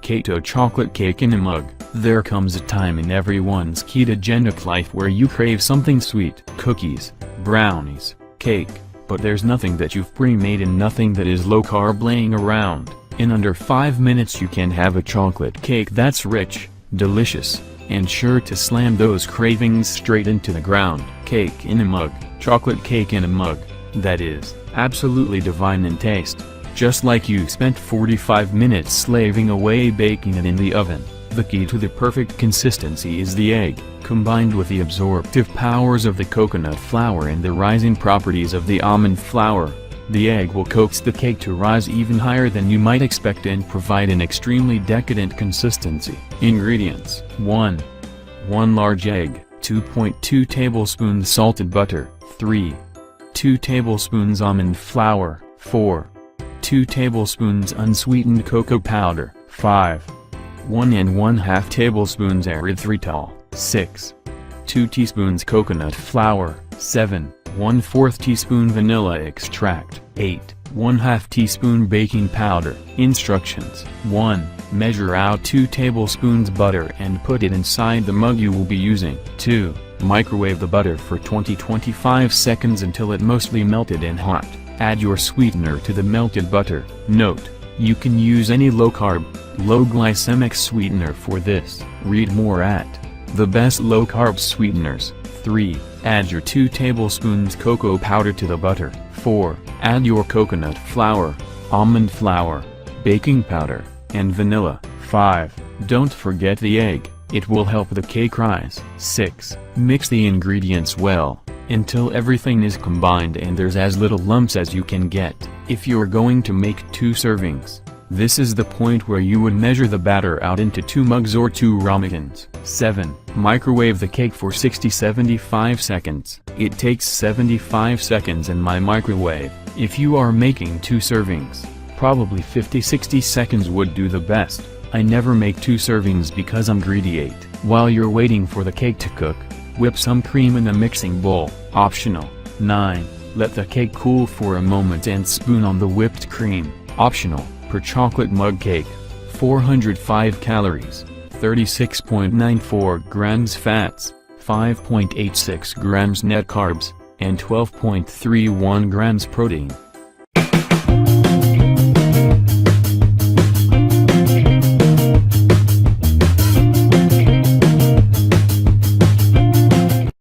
Keto chocolate cake in a mug. There comes a time in everyone's ketogenic life where you crave something sweet. Cookies, brownies, cake, but there's nothing that you've pre-made and nothing that is low-carb laying around. In under 5 minutes you can have a chocolate cake that's rich, delicious, and sure to slam those cravings straight into the ground. Cake in a mug, chocolate cake in a mug, that is, absolutely divine in taste. Just like you spent 45 minutes slaving away baking it in the oven. The key to the perfect consistency is the egg, combined with the absorptive powers of the coconut flour and the rising properties of the almond flour. The egg will coax the cake to rise even higher than you might expect and provide an extremely decadent consistency. Ingredients: 1 large egg, 2.2 tablespoons salted butter, 2 tablespoons almond flour, 2 tablespoons unsweetened cocoa powder, 1 1/2 tablespoons erythritol, 2 teaspoons coconut flour, 1/4 teaspoon vanilla extract, 1/2 teaspoon baking powder. Instructions: 1. Measure out 2 tablespoons butter and put it inside the mug you will be using. 2. Microwave the butter for 20-25 seconds until it mostly melted and hot. Add your sweetener to the melted butter. Note: you can use any low-carb, low-glycemic sweetener for this. Read more at The Best Low-Carb Sweeteners. 3. Add your 2 tablespoons cocoa powder to the butter. 4. Add your coconut flour, almond flour, baking powder, and vanilla. 5. Don't forget the egg, it will help the cake rise. 6. Mix the ingredients well, until everything is combined and there's as little lumps as you can get. If you're going to make 2 servings, this is the point where you would measure the batter out into 2 mugs or 2 ramekins. 7. Microwave the cake for 60-75 seconds. It takes 75 seconds in my microwave. If you are making 2 servings, probably 50-60 seconds would do the best. I never make 2 servings because I'm greedy. 8. While you're waiting for the cake to cook, whip some cream in a mixing bowl. Optional. 9. Let the cake cool for a moment and spoon on the whipped cream. Optional. Per chocolate mug cake. 405 calories, 36.94 grams fats, 5.86 grams net carbs, and 12.31 grams protein.